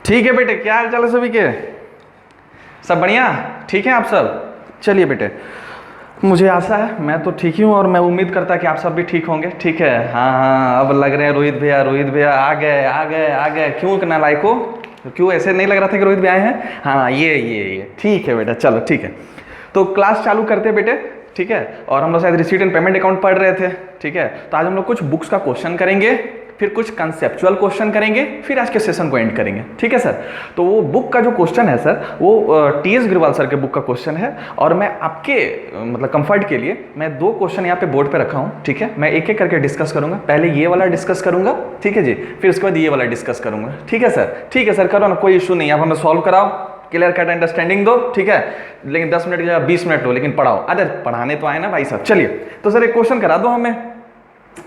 ठीक है बेटे, क्या हाल चाल है सभी के? सब बढ़िया? ठीक है आप सब? चलिए बेटे, मुझे आशा है मैं तो ठीक ही हूँ और मैं उम्मीद करता कि आप सब भी ठीक होंगे। ठीक है, हाँ हाँ, अब लग रहे हैं रोहित भैया आ गए आ गए आ गए। क्यों ना लाइक हो? क्यों ऐसे नहीं लग रहा था कि रोहित भैया आए हैं? हाँ ये ठीक है बेटा, चलो ठीक है। तो क्लास चालू करते हैं बेटे, ठीक है। और हम लोग शायद रिसीट एंड पेमेंट अकाउंट पढ़ रहे थे, ठीक है। तो आज हम लोग कुछ बुक्स का क्वेश्चन करेंगे, फिर कुछ कंसेप्चुअल क्वेश्चन करेंगे, फिर आज के सेशन को एंड करेंगे, ठीक है सर। तो वो बुक का जो क्वेश्चन है सर, वो टी.एस. ग्रिवाल सर के बुक का क्वेश्चन है। और मैं आपके मतलब कंफर्ट के लिए मैं 2 क्वेश्चन यहाँ पे बोर्ड पे रखा हूँ, ठीक है। मैं एक एक करके डिस्कस करूंगा। पहले ये वाला डिस्कस करूंगा, ठीक है जी, फिर उसके बाद ये वाला डिस्कस करूंगा, ठीक है सर। ठीक है सर, करो ना, कोई इशू नहीं। आप हमें सॉल्व कराओ, क्लियर कट अंडरस्टैंडिंग दो, ठीक है। लेकिन 10 मिनट की जगह 20 मिनट लो, लेकिन पढ़ाओ। अरे पढ़ाने तो आए ना भाई साहब। चलिए तो सर एक क्वेश्चन करा दो हमें,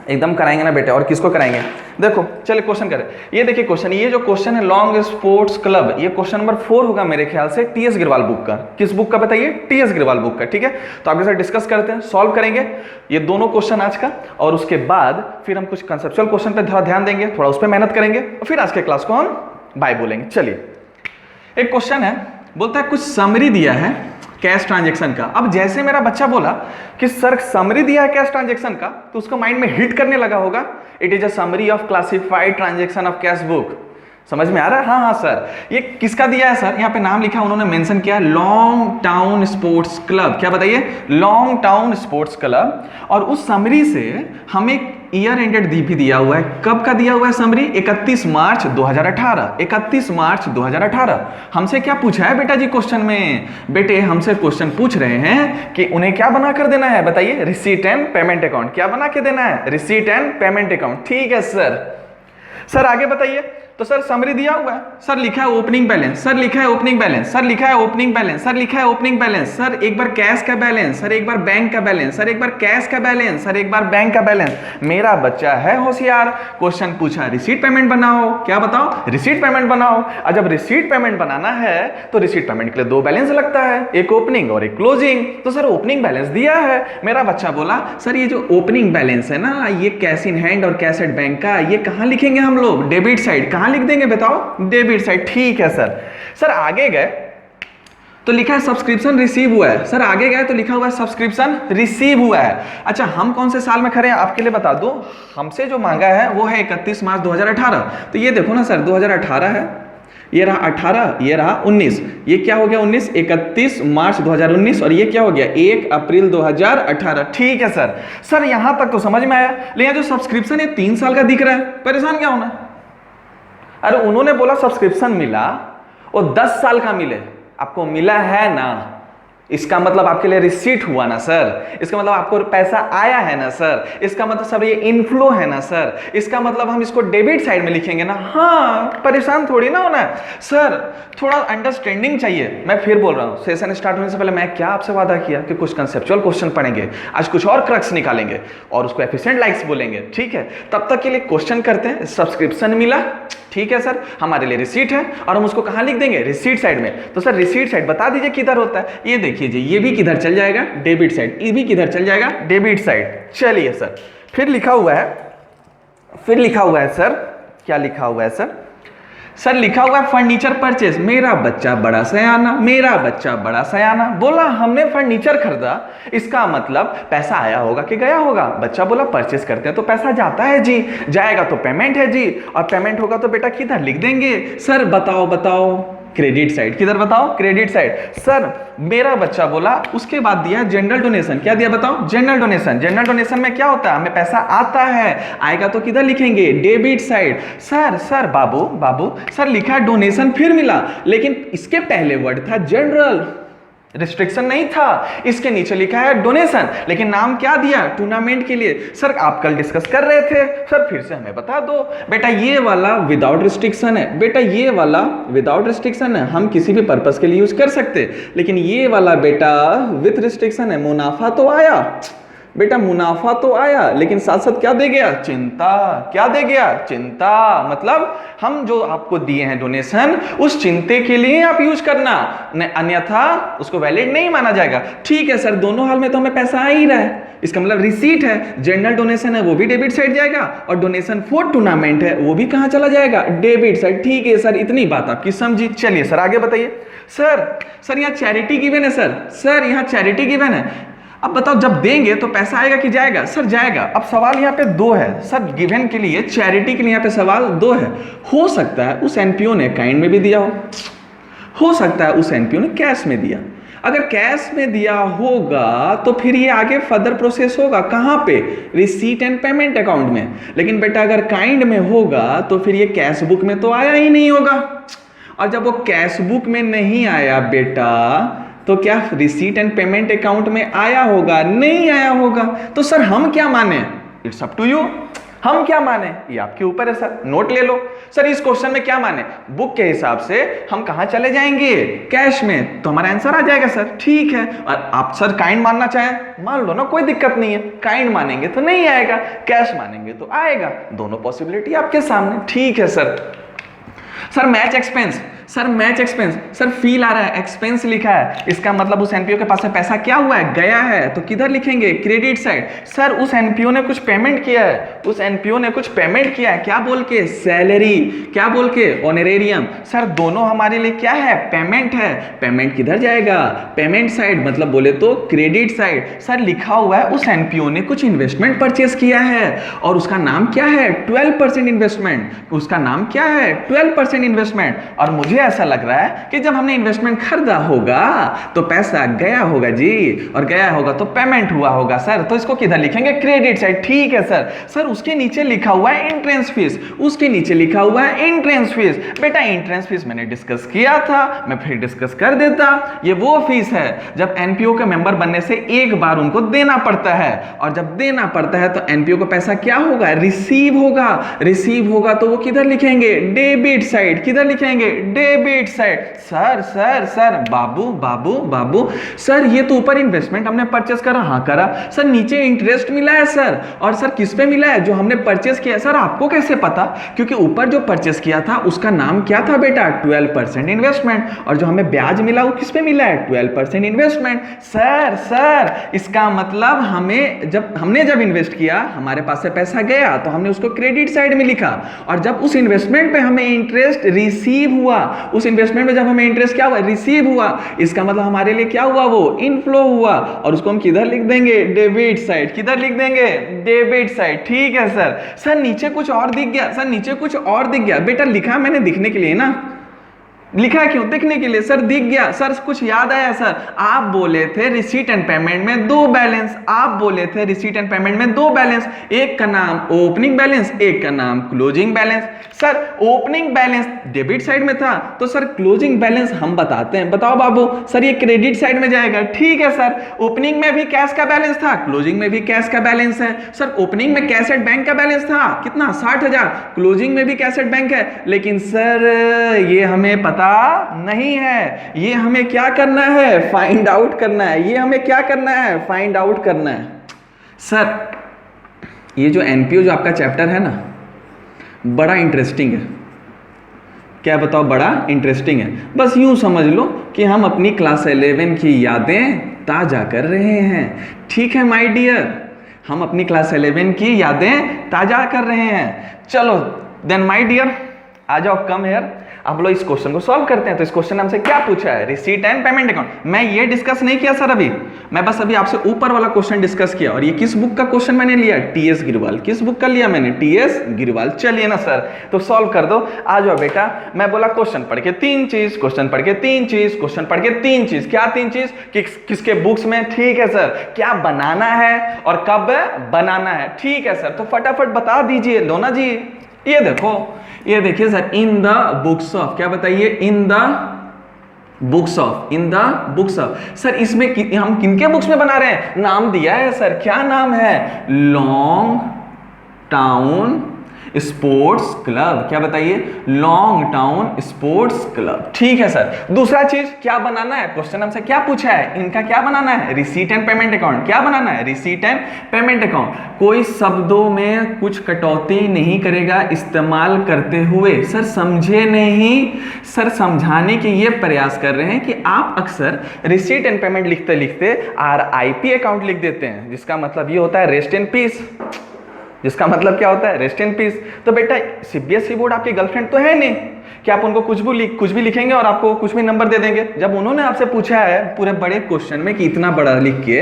एकदम कराएंगे ना बेटे, और किसको कराएंगे? देखो चलिए क्वेश्चन करें। ये देखिए क्वेश्चन, ये जो क्वेश्चन है लॉन्ग स्पोर्ट्स क्लब, ये क्वेश्चन नंबर 4 होगा मेरे ख्याल से, टी.एस. ग्रिवाल बुक का। किस बुक का बताइए? टी.एस. ग्रिवाल बुक का, ठीक है। तो आपके साथ डिस्कस करते हैं, सॉल्व करेंगे ये दोनों क्वेश्चन आज का, और उसके बाद फिर हम कुछ कंसेप्चुअल क्वेश्चन पे थोड़ा ध्यान देंगे, थोड़ा उस पर मेहनत करेंगे, और फिर आज के क्लास को हम बाय बोलेंगे। चलिए एक क्वेश्चन है, बोलता है कुछ समरी दिया है कैश ट्रांजैक्शन का। अब जैसे मेरा बच्चा बोला कि सर समरी दिया है कैश ट्रांजैक्शन का, तो उसका माइंड में हिट करने लगा होगा, it is a summary of classified transaction of cash book. समझ में आ रहा है? हाँ हाँ सर, ये किसका दिया है सर? यहाँ पे नाम लिखा, उन्होंने मेंशन किया लॉन्ग टाउन स्पोर्ट्स क्लब। क्या बताइए? Long town sports club. और उस समरी से हमें ईयर एंडेड भी दिया हुआ है। कब का दिया हुआ है समरी? 31 मार्च 2018। 31 मार्च 2018। हमसे क्या पूछा है बेटा जी क्वेश्चन में? बेटे हमसे क्वेश्चन पूछ रहे हैं कि उन्हें क्या बना कर देना है, बताइए? Receipt and payment account. क्या बना के देना है? रिसीट एंड पेमेंट अकाउंट, ठीक है सर। सर आगे बताइए। तो सर समरी दिया हुआ है, सर लिखा है ओपनिंग बैलेंस, सर लिखा है ओपनिंग बैलेंस, सर लिखा है ओपनिंग बैलेंस, सर लिखा है ओपनिंग बैलेंस, सर एक बार कैश का बैलेंस, सर एक बार बैंक का बैलेंस, सर एक बार कैश का बैलेंस, सर एक बार बैंक का बैलेंस। मेरा बच्चा है होशियार, क्वेश्चन पूछा रिसीट पेमेंट बनाओ। क्या बताओ? रिसीट पेमेंट बनाओ। और जब रिसीट पेमेंट बनाना है तो रिसीट पेमेंट के लिए 2 बैलेंस लगता है, एक ओपनिंग और एक क्लोजिंग। तो सर ओपनिंग बैलेंस दिया है। मेरा बच्चा बोला सर ये जो ओपनिंग बैलेंस है ना, ये कैश इन हैंड और कैश एट बैंक का, ये कहां लिखेंगे हम लोग? Debit side. कहां लिख देंगे बताओ? डेबिट साइड, ठीक है सर। सर आगे गए तो लिखा है सब्सक्रिप्शन रिसीव हुआ है। सर आगे गए तो लिखा हुआ है सब्सक्रिप्शन रिसीव हुआ है। अच्छा हम कौन से साल में खड़े हैं आपके लिए बता दूं, हमसे जो मांगा है वो है 31 मार्च 2018। तो ये देखो ना सर, 2018 है, ये रहा 18, ये रहा 19, ये क्या हो गया 19, 31 मार्च 2019, और ये क्या हो गया 1 अप्रैल 2018, ठीक है सर। सर यहां तक तो समझ में आया, लेकिन जो सब्सक्रिप्शन है 3 साल का दिख रहा है, परेशान क्या होना? अरे उन्होंने बोला सब्सक्रिप्शन मिला, वो 10 साल का मिले, आपको मिला है ना, इसका मतलब आपके लिए रिसीट हुआ ना सर, इसका मतलब आपको पैसा आया है ना सर, इसका मतलब सर ये इनफ्लो है ना सर, इसका मतलब हम इसको डेबिट साइड में लिखेंगे ना। हाँ, परेशान थोड़ी ना होना सर, थोड़ा अंडरस्टैंडिंग चाहिए। मैं फिर बोल रहा हूँ, सेशन स्टार्ट होने से पहले मैं क्या आपसे वादा किया कि कुछ कंसेप्चुअल क्वेश्चन पढ़ेंगे, आज कुछ और क्रक्स निकालेंगे और उसको एफिशिएंट लाइक्स बोलेंगे, ठीक है। तब तक के लिए क्वेश्चन करते हैं। सब्सक्रिप्शन मिला, ठीक है सर, हमारे लिए रिसीट है, और हम उसको कहां लिख देंगे? रिसीट साइड में। तो सर रिसीट साइड बता दीजिए किधर होता है? ये देखिए जी, ये भी किधर चल जाएगा? Debit side. ये भी किधर चल जाएगा? Debit side. चलिए सर, फिर लिखा हुआ है सर, क्या लिखा हुआ है सर? सर लिखा हुआ है फर्नीचर परचेज। मेरा बच्चा बड़ा सयाना बोला हमने फर्नीचर खरीदा, इसका मतलब पैसा आया होगा कि गया होगा? बच्चा बोला परचेज करते हैं तो पैसा जाता है जी, जाएगा तो पेमेंट है जी, और पेमेंट होगा तो बेटा किधर लिख देंगे? सर बताओ क्रेडिट साइड। किधर बताओ? Credit side. सर मेरा बच्चा बोला उसके बाद दिया जनरल डोनेशन। क्या दिया बताओ? General donation. जनरल डोनेशन में क्या होता है? हमें पैसा आता है, आएगा तो किधर लिखेंगे? Debit side. सर बाबू सर लिखा है डोनेशन, फिर मिला, लेकिन इसके पहले वर्ड था जनरल, रिस्ट्रिक्शन नहीं था। इसके नीचे लिखा है डोनेशन, लेकिन नाम क्या दिया? टूर्नामेंट के लिए। सर आप कल डिस्कस कर रहे थे, सर फिर से हमें बता दो। बेटा ये वाला विदाउट रिस्ट्रिक्शन है, बेटा ये वाला विदाउट रिस्ट्रिक्शन है, हम किसी भी पर्पस के लिए यूज कर सकते, लेकिन ये वाला बेटा विथ रिस्ट्रिक्शन है। मुनाफा तो आया, बेटा मुनाफा तो आया लेकिन साथ साथ क्या दे गया? चिंता। क्या दे गया? चिंता। मतलब हम जो आपको दिए हैं डोनेशन, उस चिंते के लिए आप यूज करना, अन्यथा उसको वैलिड नहीं माना जाएगा। ठीक है सर, दोनों हाल में तो हमें पैसा आ ही रहा है, इसका मतलब रिसीट है। जनरल डोनेशन है वो भी डेबिट साइड जाएगा, और डोनेशन फॉर टूर्नामेंट है वो भी कहां चला जाएगा? Debit side. ठीक है सर, इतनी बात आपकी समझी। चलिए सर आगे बताइए। सर यहाँ चैरिटी गिवन है सर यहाँ चैरिटी गिवन है। अब बताओ, जब देंगे तो पैसा आएगा कि जाएगा? सर जाएगा। अब सवाल यहाँ पे दो है सर, गिवन के लिए, चैरिटी के लिए यहाँ पे सवाल दो है। हो सकता है उस एनपीओ ने काइंड में भी दिया हो सकता है उस एनपीओ ने कैश में दिया। अगर कैश में दिया होगा तो फिर ये आगे फर्दर प्रोसेस होगा कहां पे? रिसीट एंड पेमेंट अकाउंट में। लेकिन बेटा अगर काइंड में होगा तो फिर ये कैश बुक में तो आया ही नहीं होगा, और जब वो कैश बुक में नहीं आया बेटा, तो क्या रिसीट एंड पेमेंट अकाउंट में आया होगा? नहीं आया होगा। तो सर हम क्या माने? इट्स अप टू यू, हम क्या माने ये आपके ऊपर है सर। नोट ले लो सर, इस क्वेश्चन में क्या माने? बुक के हिसाब से हम कहां चले जाएंगे? कैश में। तो हमारा आंसर आ जाएगा सर। ठीक है, और आप सर काइंड मानना चाहें मान लो ना, कोई दिक्कत नहीं है। काइंड मानेंगे तो नहीं आएगा, कैश मानेंगे तो आएगा, दोनों पॉसिबिलिटी आपके सामने। ठीक है sir match expense, sir feel आ रहा है, एक्सपेंस लिखा है, इसका मतलब उस एनपीओ के पास से पैसा क्या हुआ है? गया है। तो किधर लिखेंगे? Credit side. सर उस एनपीओ ने कुछ पेमेंट किया है, उस एनपीओ ने कुछ पेमेंट किया है, क्या बोल के? सैलरी। क्या बोल के? ऑनरेरियम। सर दोनों हमारे लिए क्या है? पेमेंट है। पेमेंट किधर जाएगा? पेमेंट साइड, मतलब बोले तो क्रेडिट साइड। सर लिखा हुआ है उस एनपीओ ने कुछ इन्वेस्टमेंट परचेस किया है, और उसका नाम क्या है? 12% इन्वेस्टमेंट। उसका नाम क्या है? 12% इन्वेस्टमेंट। और मुझे ऐसा लग रहा है कि जब हमने इन्वेस्टमेंट खरीदा होगा तो पैसा गया होगा जी, और गया होगा तो पेमेंट हुआ होगा सर। तो इसको किधर लिखेंगे? Credit side. ठीक है सर उसके नीचे लिखा हुआ है एंट्रेंस फीस, उसके नीचे लिखा हुआ है एंट्रेंस फीस। बेटा एंट्रेंस फीस मैंने डिस्कस किया था, मैं फिर डिस्कस कर देता। ये वो फीस है जब एनपीओ के मेंबर बनने से एक बार उनको देना पड़ता है, और जब देना पड़ता है तो एनपीओ को पैसा क्या होगा? रिसीव होगा। रिसीव होगा तो वो किधर लिखेंगे? Debit side. किधर लिखेंगे? Debit side. सर बाबू सर ये तो ऊपर इन्वेस्टमेंट हमने परचेस करा, हाँ करा सर, नीचे इंटरेस्ट मिला है सर, और सर किस पे मिला है? जो हमने परचेस किया। सर आपको कैसे पता? क्योंकि ऊपर जो परचेस किया था उसका नाम क्या था बेटा? 12% इन्वेस्टमेंट, और जो हमें ब्याज मिला वो किस पे मिला है? 12% इन्वेस्टमेंट। सर इसका मतलब हमने जब इन्वेस्ट किया हमारे पास से पैसा गया तो हमने उसको क्रेडिट साइड में लिखा, और जब उस इन्वेस्टमेंट पे हमें इंटरेस्ट रिसीव हुआ, उस इन्वेस्टमेंट में जब हमें इंटरेस्ट क्या हुआ? रिसीव हुआ, इसका मतलब हमारे लिए क्या हुआ? वो इनफ्लो हुआ, और उसको हम किधर लिख देंगे? Debit side. किधर लिख देंगे? Debit side. ठीक है सर नीचे कुछ और दिख गया। बेटा लिखा मैंने दिखने के लिए ना, लिखा क्यों? दिखने के लिए। सर दिख गया। सर कुछ याद आया सर, आप बोले थे रिसीट एंड पेमेंट में दो बैलेंस, एक का नाम ओपनिंग बैलेंस, एक का नाम closing balance. Sir opening balance debit side में था, तो सर क्लोजिंग बैलेंस हम बताते हैं। बताओ बाबू। सर ये क्रेडिट साइड में जाएगा। ठीक है सर, ओपनिंग में भी कैश का बैलेंस था, क्लोजिंग में भी कैश का बैलेंस है। सर ओपनिंग में कैश एट बैंक का बैलेंस था कितना? 60,000। क्लोजिंग में भी कैश एट बैंक है, लेकिन सर ये हमें पता नहीं है, ये हमें क्या करना है? फाइंड आउट करना है। सर ये जो एनपीओ जो आपका चैप्टर है ना, बड़ा इंटरेस्टिंग है। क्या बताओ? बड़ा इंटरेस्टिंग है। बस यूं समझ लो कि हम अपनी क्लास 11 की यादें ताजा कर रहे हैं। ठीक है माय डियर, हम अपनी क्लास 11 की यादें ताजा कर रहे हैं। चलो देन माय डियर, आ जाओ, कम हियर। अब लोग इस क्वेश्चन को सॉल्व करते हैं। तो इस क्वेश्चन ने हमसे क्या पूछा है? Receipt and payment account. मैं ये डिस्कस नहीं किया सर अभी, मैं बस अभी आपसे ऊपर वाला क्वेश्चन डिस्कस किया। और ये किस बुक का क्वेश्चन मैंने लिया? टीएस गिरवाल। किस बुक का लिया मैंने? टीएस गिरवाल। चलिए ना सर, तो सॉल्व कर दो। आ जाओ बेटा। मैं बोला क्वेश्चन पढ़ के तीन चीज, क्या तीन चीज? किसके बुक्स में? ठीक है सर। क्या बनाना है और कब बनाना है? ठीक है सर, तो फटाफट बता दीजिए लोना जी। ये देखिए sir, in the books of, क्या बताइए? In the books of. Sir इसमें हम किनके बुक्स में बना रहे हैं? नाम दिया है सर, क्या नाम है? लॉन्ग टाउन स्पोर्ट्स क्लब, क्या बताइए, लॉन्ग टाउन स्पोर्ट्स क्लब। ठीक है सर। दूसरा चीज क्या बनाना है, क्वेश्चन हमसे क्या पूछा है, इनका क्या बनाना है, रिसीट एंड पेमेंट अकाउंट। क्या बनाना है, रिसीट एंड पेमेंट अकाउंट। कोई शब्दों में कुछ कटौती नहीं करेगा इस्तेमाल करते हुए। सर समझे नहीं, सर समझाने के ये प्रयास कर रहे हैं कि आप अक्सर रिसीट एंड पेमेंट लिखते लिखते RIP अकाउंट लिख देते हैं, जिसका मतलब ये होता है रेस्ट इन पीस। जिसका मतलब क्या होता है, रेस्ट इन पीस। तो बेटा CBSE बोर्ड आपकी गर्लफ्रेंड तो है नहीं कि आप उनको कुछ भी लिखेंगे और आपको कुछ भी नंबर दे देंगे। जब उन्होंने आपसे पूछा है पूरे बड़े क्वेश्चन में कि इतना बड़ा लिख के,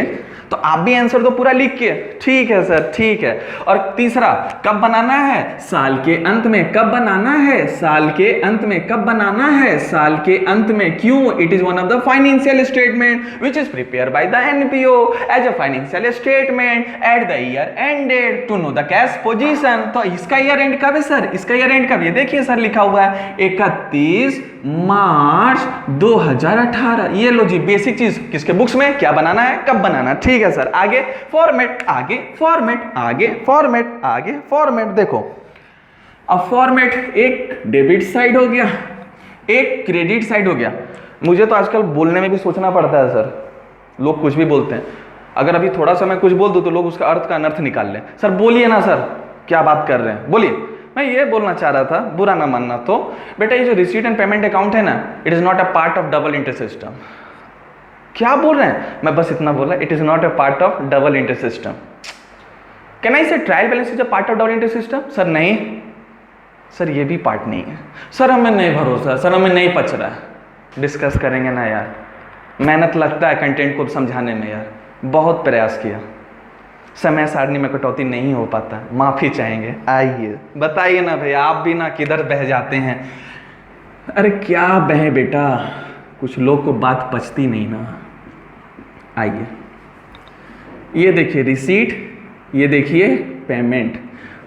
तो आप भी आंसर दो पूरा लिख के। ठीक है सर, ठीक है। और तीसरा, कब बनाना है, साल के अंत में। कब बनाना है, साल के अंत में। कब बनाना है, साल के अंत में। क्यों, it is one of the financial statement which is prepare by the NPO as a financial statement at the year ended to know the cash position. तो इसका ईयर एंड कब है सर, इसका ईयर एंड कब, ये देखिए sir लिखा हुआ है 31 मार्च 2018। ये लो जी बेसिक चीज, किसके बुक्स में, क्या बनाना है, कब बनाना। ठीक है सर। आगे फॉर्मेट, आगे फॉर्मेट, आगे फॉर्मेट, आगे फॉर्मेट। देखो अब फॉर्मेट, एक डेबिट साइड हो गया, एक क्रेडिट साइड हो गया। मुझे तो आजकल बोलने में भी सोचना पड़ता है सर, लोग कुछ भी बोलते हैं। अगर अभी थोड़ा सा मैं कुछ बोल दूं तो लोग उसका अर्थ का अनर्थ निकाल लें। सर बोलिए ना सर, क्या बात कर रहे हैं, बोलिए। मैं ये बोलना चाह रहा था, बुरा ना मानना तो, बेटा ये जो रिसीट एंड पेमेंट अकाउंट है ना, it is not a part of double interest system. क्या बोल रहे हैं, मैं बस इतना बोला, it is not a part of double interest system. Can I say trial balance is a part of double interest system? Sir नहीं sir, ये भी पार्ट नहीं है सर, हमें नहीं भरोसा, सर हमें नहीं पच रहा है। डिस्कस करेंगे ना यार, मेहनत लगता है कंटेंट को समझाने में यार, बहुत प्रयास किया, समय सारणी में कटौती नहीं हो पाता, माफी चाहेंगे। आइए बताइए ना भैया, आप भी ना किधर बह जाते हैं। अरे क्या बहे बेटा, कुछ लोग को बात पचती नहीं ना। आइए ये देखिए रिसीट, ये देखिए पेमेंट,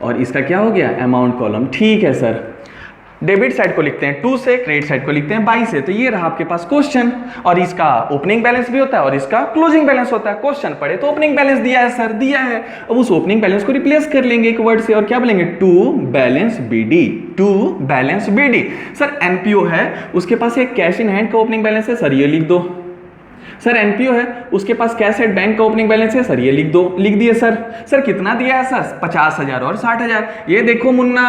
और इसका क्या हो गया, अमाउंट कॉलम। ठीक है सर। डेबिट साइड को लिखते हैं 2 से, क्रेडिट साइड को लिखते हैं 22 से। तो ये रहा आपके पास क्वेश्चन, और इसका ओपनिंग बैलेंस भी होता है और इसका क्लोजिंग बैलेंस होता है। क्वेश्चन पढ़े तो ओपनिंग बैलेंस दिया है सर, दिया है। अब उस ओपनिंग बैलेंस को रिप्लेस कर लेंगे एक वर्ड से, और क्या बोलेंगे, to balance BD, to balance BD। Sir NPO है, उसके पास एक कैश इन हैंड का ओपनिंग बैलेंस है, सर ये लिख दो। सर NPO है, उसके पास कैश एट बैंक का ओपनिंग बैलेंस है, सर ये लिख दो। लिख दिए सर। सर कितना दिया है सर, 50,000 और 60,000। ये देखो मुन्ना,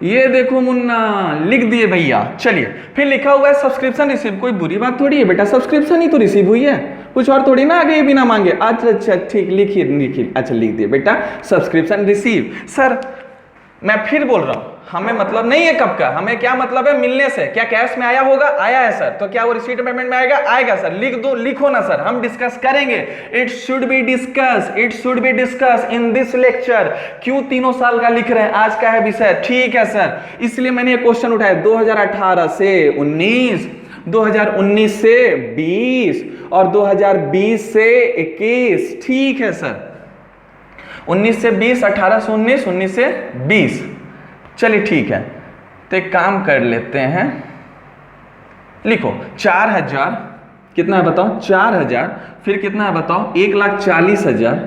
ये देखो मुन्ना, लिख दिए भैया। चलिए फिर लिखा हुआ है सब्सक्रिप्शन रिसीव। कोई बुरी बात थोड़ी है बेटा, सब्सक्रिप्शन ही तो रिसीव हुई है, कुछ और थोड़ी ना आगे ये बिना मांगे। अच्छा ठीक, लिखिए लिखिए, अच्छा लिख दिए बेटा सब्सक्रिप्शन रिसीव। सर मैं फिर बोल रहा हूं, हमें मतलब नहीं है कब का, हमें क्या मतलब है, मिलने से। क्या कैश में आया होगा, आया है सर, तो क्या वो रिसीट पेमेंट में आएगा, आएगा सर। लिख दो, लिखो ना सर, हम डिस्कस करेंगे। It should be discuss, it should be discuss in this lecture. क्यों तीनों साल का लिख रहे हैं, आज का है विषय। ठीक है सर, इसलिए मैंने ये क्वेश्चन उठाया 2018 से 19, 2019 से 20 और 2020 से 21। ठीक है सर, 19 से 20, 18 से 19, 19 से 20। चलिए ठीक है, तो एक काम कर लेते हैं, लिखो 4000, कितना है बताओ, 4000, फिर कितना है बताओ, 1,40,000,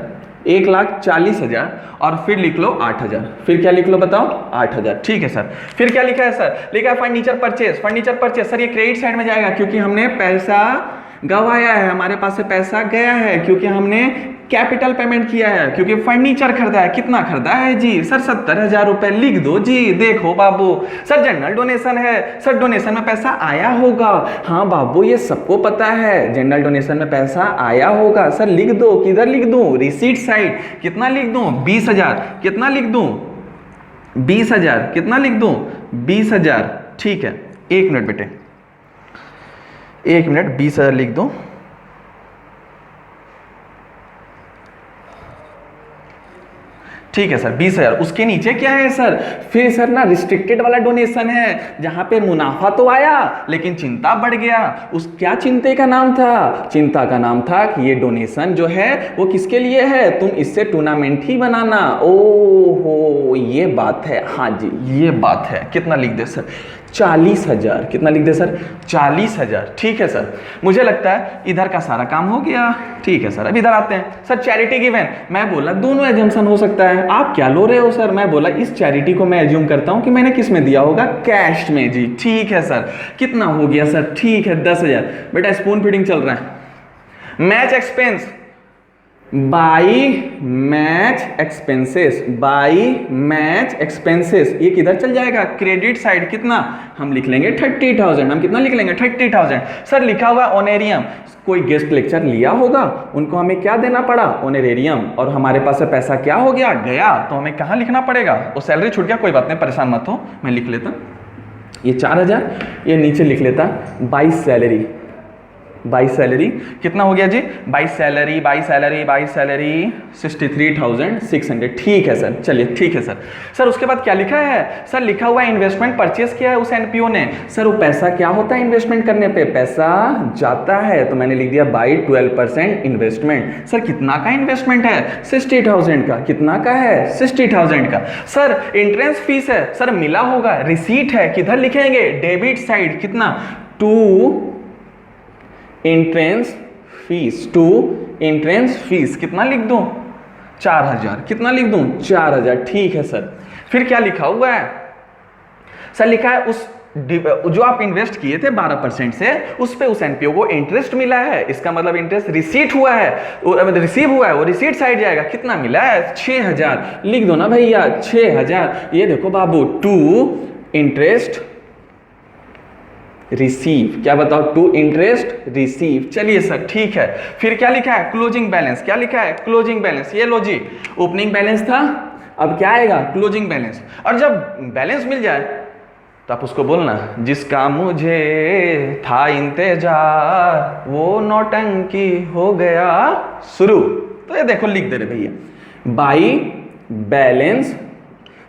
1,40,000, और फिर लिख लो 8,000। फिर क्या लिख लो बताओ, 8,000। ठीक है सर। फिर क्या लिखा है सर, लिखा है furniture purchase. Furniture purchase sir ये क्रेडिट साइड में जाएगा, क्योंकि हमने पैसा गवाया है, हमारे पास से पैसा गया है, क्योंकि हमने कैपिटल पेमेंट किया है, क्योंकि फर्नीचर खरीदा है। कितना खरीदा है जी, सर 70,000 रुपए। लिख दो जी। देखो बाबू, सर जनरल डोनेशन है, सर डोनेशन में पैसा आया होगा। हाँ बाबू, ये सबको पता है, जनरल डोनेशन में पैसा आया होगा। सर लिख दो, किधर लिख दूं, रिसीट साइड। कितना लिख दूं, 20,000। कितना लिख दूं, 20,000। कितना लिख दूं, 20,000। ठीक है, 1 मिनट बेटे, 1 मिनट, 20,000 लिख दो। ठीक है सर, 20,000। उसके नीचे क्या है सर, फिर सर ना रिस्ट्रिक्टेड वाला डोनेशन है, जहां पे मुनाफा तो आया लेकिन चिंता बढ़ गया। उस क्या चिंता का नाम था, चिंता का नाम था कि ये डोनेशन जो है वो किसके लिए है, तुम इससे टूर्नामेंट ही बनाना। ओहो ये बात है, हाँ जी ये बात है। कितना लिख दे सर, 40,000, कितना लिख दे सर? 40,000। ठीक है सर, मुझे लगता है इधर का सारा काम हो गया। ठीक है सर, अब इधर आते हैं। सर चैरिटी गिवन, मैं बोला दोनों एजम्पशन हो सकता है, आप क्या लो रहे हो सर? मैं बोला इस चैरिटी को मैं एज्यूम करता हूं कि मैंने किस में दिया होगा, कैश में जी। ठीक है सर, कितना हो गया सर? ठीक है 10,000। बेटा स्पून फीडिंग चल रहा है। Match expense by match expenses, by match expenses, ये किधर चल जाएगा? Credit side. कितना हम लिख लेंगे? 30,000। हम कितना लिख लेंगे? 30,000। सर लिखा हुआ ऑनेरियम, कोई गेस्ट लेक्चर लिया होगा, उनको हमें क्या देना पड़ा? ऑनरेरियम। और हमारे पास से पैसा क्या हो गया? गया। तो हमें कहाँ लिखना पड़ेगा? वो सैलरी छूट गया, कोई बात नहीं, परेशान मत हो, मैं लिख लेता ये 4,000, ये नीचे लिख लेता 22 सैलरी। 22 सैलरी कितना हो गया जी? 22 सैलरी, 22 सैलरी, 22 सैलरी 63,600। ठीक है सर, चलिए ठीक है सर। सर उसके बाद क्या लिखा है? सर लिखा हुआ इन्वेस्टमेंट परचेस किया है उस एनपीओ ने। सर वो पैसा क्या होता है इन्वेस्टमेंट करने पे? पैसा जाता है, तो मैंने लिख दिया बाई 12% इन्वेस्टमेंट। सर कितना का इन्वेस्टमेंट है? 60,000 का। कितना का है? 60,000 का। सर एंट्रेंस फीस है, सर मिला होगा, रिसीट है, किधर लिखेंगे? Debit side. कितना? To entrance fees, to entrance fees. कितना लिख दूं? 4,000। कितना लिख दूं? 4,000। ठीक है सर। फिर क्या लिखा हुआ है? सर लिखा है उस जो आप इन्वेस्ट किए थे 12% से, उस पे उस एनपीओ को इंटरेस्ट मिला है। इसका मतलब इंटरेस्ट रिसीट हुआ है, रिसीव हुआ है, वो रिसीट साइड जाएगा। कितना मिला है? 6,000। लिख दो ना भैया 6,000। ये देखो बाबू, टू इंटरेस्ट रिसीव, क्या बताओ? To interest receive. चलिए सर ठीक है। फिर क्या लिखा है? Closing balance. क्या लिखा है? Closing balance. ये लो जी, ओपनिंग बैलेंस था, अब क्या आएगा? Closing balance. और जब बैलेंस मिल जाए तो आप उसको बोलना, जिसका मुझे था इंतजार वो नौटंकी हो गया शुरू। तो ये देखो लिख दे रहे भैया, बाई बैलेंस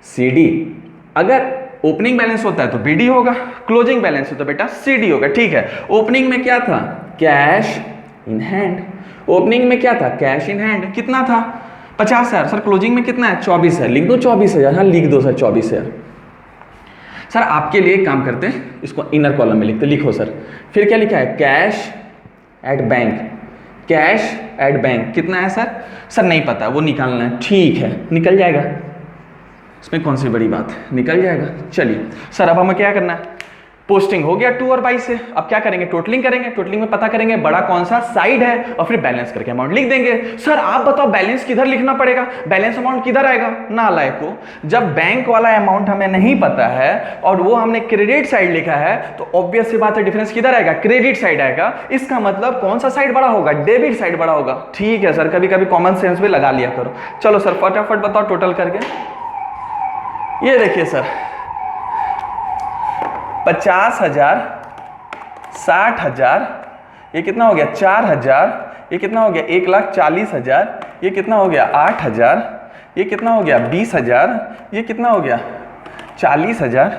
सीडी। अगर ओपनिंग बैलेंस होता है तो बीडी होगा, क्लोजिंग बैलेंस हो तो बेटा सीडी होगा। ठीक है, ओपनिंग में क्या था? Cash in hand. ओपनिंग में क्या था? Cash in hand. कितना था? 50,000। सर क्लोजिंग में कितना है? 24 है। लिख दो 24,000। हाँ लिख दो सर 24,000। सर आपके लिए एक काम करते हैं, इसको इनर कॉलम में लिखते, लिखो सर। फिर क्या लिखा है? Cash at bank. Cash at bank कितना है सर? सर नहीं पता, वो निकालना है। ठीक है, निकल जाएगा, इसमें कौन सी बड़ी बात है, निकल जाएगा। चलिए सर अब हमें क्या करना है? पोस्टिंग हो गया 2 और 22 से। अब क्या करेंगे? टोटलिंग करेंगे। टोटलिंग में पता करेंगे बड़ा कौन सा साइड है और फिर बैलेंस करके अमाउंट लिख देंगे। सर आप बताओ बैलेंस किधर लिखना पड़ेगा? बैलेंस अमाउंट किधर आएगा? नालायक को, जब बैंक वाला अमाउंट हमें नहीं पता है और वो हमने क्रेडिट साइड लिखा है तो ऑब्वियस सी बात है डिफरेंस किधर आएगा? क्रेडिट साइड आएगा। इसका मतलब कौन सा साइड बड़ा होगा? डेबिट साइड बड़ा होगा। ठीक है सर, कभी कभी कॉमन सेंस भी लगा लिया करो। चलो सर फटाफट बताओ टोटल करके। ये देखिए सर 50,000, 60,000, ये कितना हो गया? 4,000, ये कितना हो गया? 1,40,000, ये कितना हो गया? 8,000, ये कितना हो गया? 20,000, ये कितना हो गया? 40,000,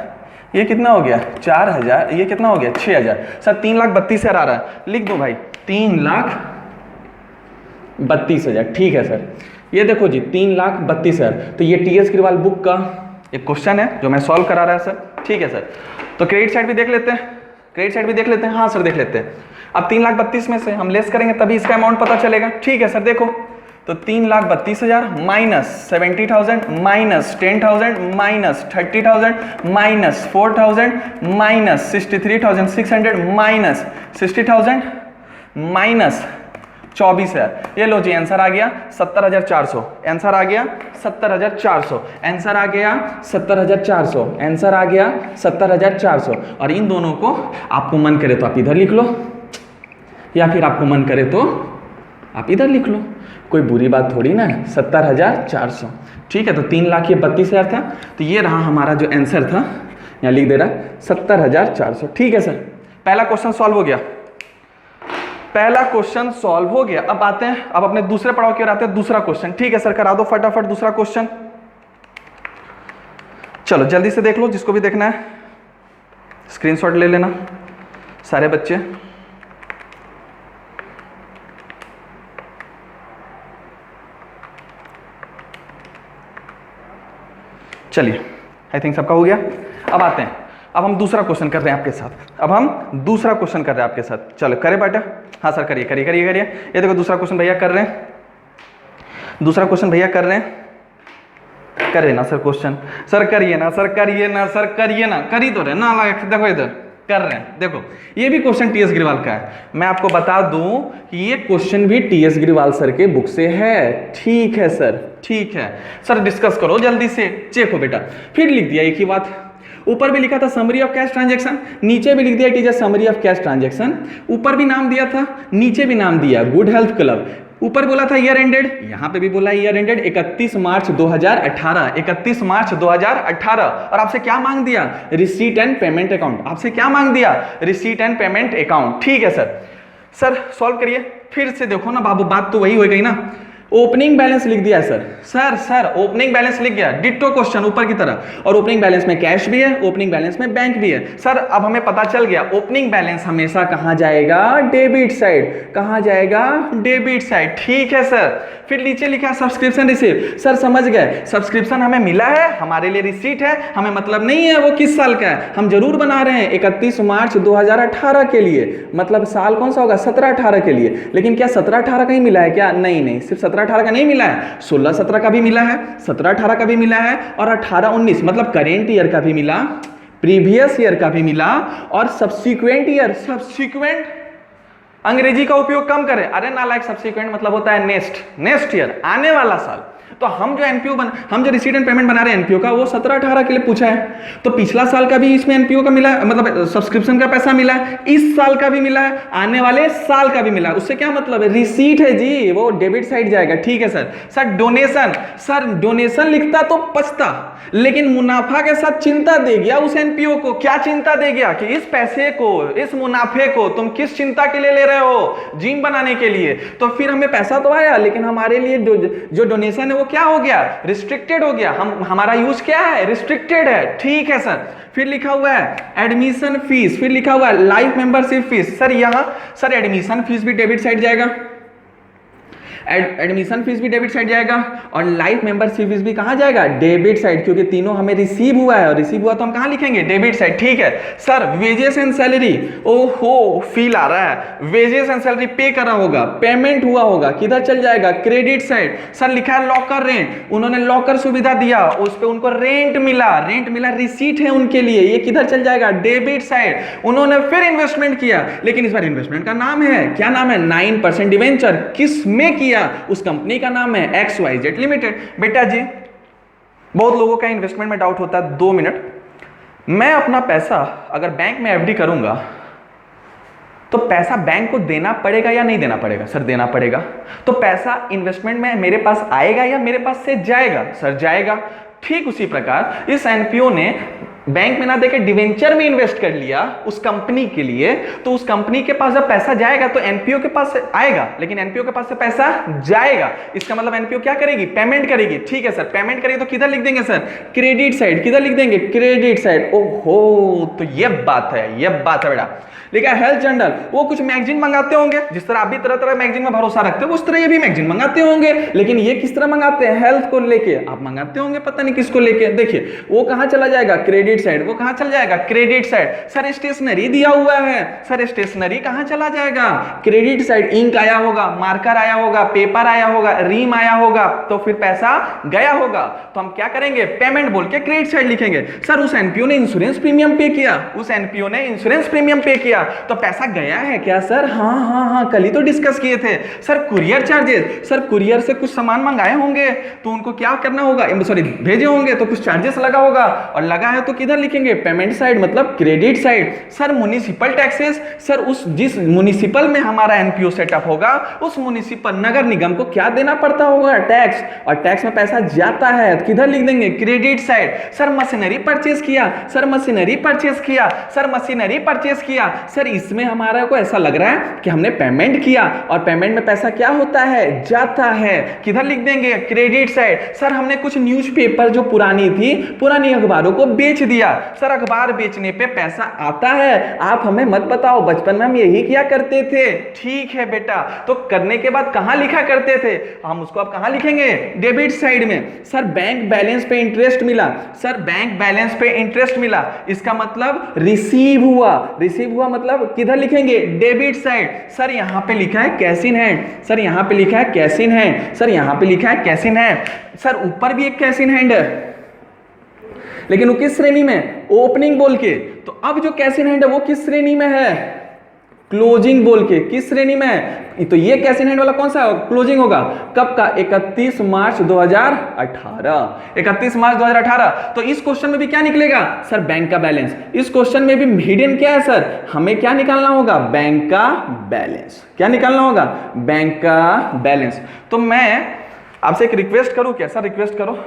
ये कितना हो गया? 4,000, ये कितना हो गया? 6,000। सर 3,32,000 आ रहा है, लिख दो भाई 3,32,000। ठीक है सर, ये देखो जी 3,32,000। तो ये टीएस अग्रवाल बुक का एक क्वेश्चन है जो मैं सॉल्व करा रहा है सर। ठीक है सर, तो क्रेडिट साइड भी देख लेते हैं, क्रेडिट साइड भी देख लेते हैं। हाँ सर देख लेते हैं। अब 3,32,000 में से हम लेस करेंगे तभी इसका अमाउंट पता चलेगा। ठीक है सर, देखो तो 3,32,000 minus 70,000 minus 10,000 minus 30,000 minus 4,000 minus 63,600 minus 60,000 minus 24,000। ये लो जी आंसर आ गया 70,400। आंसर आ गया 70,400। आंसर आ गया 70,400। आंसर आ गया 70,400। और इन दोनों को आपको मन करे तो आप इधर लिख लो या फिर आपको मन करे तो आप इधर लिख लो, कोई बुरी बात थोड़ी ना है। 70,400। ठीक है, तो 3,32,000 था, तो ये रहा हमारा जो आंसर था, यहाँ लिख दे रहा 70,400। ठीक है सर, पहला क्वेश्चन सॉल्व हो गया। पहला क्वेश्चन सॉल्व हो गया। अब आते हैं, अब अपने दूसरे पड़ाव की ओर आते हैं, दूसरा क्वेश्चन। ठीक है सर, करा दो फटाफट दूसरा क्वेश्चन। चलो जल्दी से देख लो, जिसको भी देखना है स्क्रीनशॉट ले लेना सारे बच्चे। चलिए आई थिंक सबका हो गया। अब आते हैं अब हम दूसरा क्वेश्चन कर रहे हैं आपके साथ, अब हम दूसरा क्वेश्चन कर रहे हैं आपके साथ। चलो करे बेटा, हाँ सर करिए करिए करिए करिए। ये देखो दूसरा क्वेश्चन भैया कर रहे हैं, दूसरा क्वेश्चन भैया कर रहे हैं, करे ना सर क्वेश्चन, सर करिए ना सर, करिए ना सर, करिए ना, करी तो रहे ना, देखो इधर कर रहे हैं। देखो ये भी क्वेश्चन टीएस ग्रिवाल का है, मैं आपको बता दूं कि ये क्वेश्चन भी टीएस ग्रिवाल सर के बुक से है। ठीक है सर, ठीक है सर, डिस्कस करो जल्दी से, चेक हो बेटा। फिर लिख दिया एक ही बात, ऊपर भी लिखा था समरी ऑफ कैश ट्रांजैक्शन, नीचे भी लिख दिया teacher summary of cash transaction. ऊपर भी नाम दिया था, नीचे भी नाम दिया, गुड हेल्थ क्लब। ऊपर बोला था ईयर एंडेड, यहां पे भी बोला ईयर एंडेड 31 मार्च 2018, 31 मार्च 2018। और आपसे क्या मांग दिया, रिसीट एंड पेमेंट अकाउंट। आपसे क्या मांग दिया, रिसीट एंड पेमेंट अकाउंट। ठीक है सर, सर सॉल्व करिए फिर से। देखो ना बाबू, बात तो वही हो गई ना। ओपनिंग बैलेंस लिख दिया sir, sir sir opening balance लिख गया, डिट्टो क्वेश्चन ऊपर की तरह। और ओपनिंग बैलेंस में कैश भी है, ओपनिंग बैलेंस में बैंक भी है। सर अब हमें पता चल गया ओपनिंग बैलेंस हमेशा कहां जाएगा, डेबिट साइड। कहां जाएगा, डेबिट साइड। ठीक है सर, फिर नीचे लिखा सब्सक्रिप्शन रिसीव। सर समझ गए, सब्सक्रिप्शन हमें मिला है, हमारे लिए रिसीट है, हमें मतलब नहीं है वो किस साल का है, हम जरूर बना रहे हैं 31 मार्च 2018 के लिए। मतलब साल कौन सा होगा, 17-18 के लिए। लेकिन क्या 17-18 का ही मिला है क्या, नहीं नहीं, सिर्फ 17-18 का नहीं मिला है, 16-17 का भी मिला है, 17-18 का भी मिला है, और 18-19 मतलब करेंट ईयर का भी मिला, प्रीवियस ईयर का भी मिला, और सब्सिक्वेंट ईयर। सब्सिक्वेंट अंग्रेजी का उपयोग कम करें, अरे नालायक, सब्सिक्वेंट मतलब होता है नेक्स्ट, नेक्स्ट ईयर, आने वाला साल। तो हम जो एनपीओ हम जो रिसीट एंड पेमेंट बना रहे हैं एनपीओ का, वो 17-18 के लिए पूछा है। तो पिछला साल का भी इसमें एनपीओ का मिला है, मतलब सब्सक्रिप्शन का पैसा मिला है, इस साल का भी मिला है, आने वाले साल का भी मिला है। उससे क्या मतलब है, रिसीट है जी, वो डेबिट साइड जाएगा। ठीक है sir. Sir donation, sir donation लिखता तो पछता, लेकिन मुनाफा के साथ चिंता दे गया उस एनपीओ को। क्या चिंता दे गया कि इस पैसे को, इस मुनाफे को तुम किस चिंता के लिए ले रहे हो, जिम बनाने के लिए। तो फिर हमें पैसा तो आया, लेकिन हमारे लिए जो डोनेशन है वो क्या हो गया, रिस्ट्रिक्टेड हो गया। हमारा यूज क्या है, रिस्ट्रिक्टेड है। ठीक है सर। फिर लिखा हुआ है एडमिशन फीस, फिर लिखा हुआ है लाइफ मेंबरशिप फीस। सर यहां सर एडमिशन फीस भी डेबिट साइड जाएगा, एडमिशन फीस भी डेबिट साइड जाएगा, और लाइफ मेंबरशिप फीस भी कहां जाएगा, डेबिट साइड, क्योंकि तीनों हमें रिसीव हुआ है, और रिसीव हुआ तो हम कहां लिखेंगे, डेबिट साइड। ठीक है सर। वेजेस एंड सैलरी, ओहो फील आ रहा है, वेजेस एंड सैलरी पे करा होगा, पेमेंट हुआ होगा, किधर चल जाएगा, क्रेडिट साइड। सर लिखा है लॉकर रेंट, उन्होंने लॉकर सुविधा दिया, उस पर उनको रेंट मिला, रेंट मिला, रिसीट है उनके लिए, ये किधर चल जाएगा, डेबिट साइड। उन्होंने फिर इन्वेस्टमेंट किया, लेकिन इस बार इन्वेस्टमेंट का नाम है, क्या नाम है, 9% डिवेंचर। किस में किया, उस कंपनी का नाम है XYZ लिमिटेड। बेटा जी बहुत लोगों का इन्वेस्टमेंट में डाउट होता है, 2 मिनट, मैं अपना पैसा अगर बैंक में एफडी करूंगा तो पैसा बैंक को देना पड़ेगा या नहीं देना पड़ेगा, सर देना पड़ेगा। तो पैसा इन्वेस्टमेंट में मेरे पास आएगा या मेरे पास से जाएगा, सर जाएगा। ठीक उसी प्रकार इस एनपीओ ने बैंक में ना देके डिवेंचर में इन्वेस्ट कर लिया उस कंपनी के लिए, तो उस कंपनी के पास जब पैसा जाएगा तो एनपीओ के पास से आएगा, लेकिन एनपीओ के पास से पैसा जाएगा। इसका मतलब एनपीओ क्या करेगी, पेमेंट करेगी। ठीक है सर, पेमेंट करेगी तो किधर लिख देंगे सर, क्रेडिट साइड। किधर लिख देंगे, क्रेडिट साइड। ओहो, तो ये बात है, ये बात है बेटा। लिखा हेल्थ जर्नल, वो कुछ मैगजीन मंगाते होंगे, जिस तरह आप भी तरह तरह मैगजीन में भरोसा रखते हो उस तरह ये भी मैगजीन मंगाते होंगे, लेकिन ये किस तरह मंगाते हैं, हेल्थ को लेके। आप मंगाते होंगे पता नहीं किसको लेके। देखिए वो कहां चला जाएगा, क्रेडिट साइड। वो कहां चला जाएगा, क्रेडिट साइड। सर स्टेशनरी दिया हुआ है, सर स्टेशनरी कहां चला जाएगा, क्रेडिट साइड। इंक आया होगा, मार्कर आया होगा, पेपर आया होगा, रीम आया होगा, तो फिर पैसा गया होगा, तो हम क्या करेंगे, पेमेंट बोल के क्रेडिट साइड लिखेंगे। सर उस एनपीओ ने इंश्योरेंस प्रीमियम पे किया, उस एनपीओ ने इंश्योरेंस प्रीमियम पे किया, तो पैसा गया है क्या सर, हाँ हाँ हाँ, कल ही तो डिस्कस किए थे। Sir courier charges, sir courier से कुछ सामान मंगाए होंगे तो उनको क्या करना होगा, सॉरी भेजे होंगे तो कुछ चार्जेस लगा होगा, और लगा है तो किधर लिखेंगे, पेमेंट साइड मतलब credit side. Sir municipal taxes, sir उस जिस म्युनिसिपल में हमारा एनपीओ सेटअप होगा उस म्युनिसिपल नगर निगम को क्या देना पड़ता होगा, टैक्स, और टैक्स में पैसा जाता है तो किधर लिख देंगे, credit side. Sir machinery purchase किया, सर मशीनरी परचेस किया, सर मशीनरी परचेस किया, सर इसमें हमारा को ऐसा लग रहा है कि हमने पेमेंट किया और पेमेंट में पैसा क्या होता है, जाता है। किधर लिख देंगे, क्रेडिट साइड। सर हमने कुछ न्यूज़पेपर जो पुरानी थी, पुरानी अखबारों को बेच दिया। सर अखबार बेचने पे पैसा आता है, आप हमें मत बताओ, बचपन में हम यही किया करते थे। ठीक है बेटा, तो करने के बाद कहां लिखा करते थे, हम उसको अब कहां लिखेंगे, डेबिट साइड में। सर बैंक बैलेंस पे इंटरेस्ट मिला, सर बैंक बैलेंस पे इंटरेस्ट मिला, इसका मतलब रिसीव हुआ। रिसीव हुआ मतलब किधर लिखेंगे, डेबिट साइड। सर यहां पे लिखा है कैश इन हैंड, सर यहां पे लिखा है कैश इन हैंड, सर यहां पे लिखा है कैश इन हैंड। सर ऊपर भी एक कैश इन हैंड है, लेकिन वो किस श्रेणी में, ओपनिंग बोल के। तो अब जो कैश इन हैंड है वो किस श्रेणी में है, क्लोजिंग बोल के। किस श्रेणी में है, तो ये कैश इन हैंड वाला कौन सा क्लोजिंग होगा, कब का, 31 मार्च 2018। 31 मार्च 2018। तो इस क्वेश्चन में भी क्या निकलेगा सर, बैंक का बैलेंस। इस क्वेश्चन में भी हिडन क्या है सर, हमें क्या निकालना होगा, बैंक का बैलेंस। क्या निकालना होगा, बैंक का बैलेंस। तो मैं आपसे एक रिक्वेस्ट करूं क्या सर, रिक्वेस्ट करो,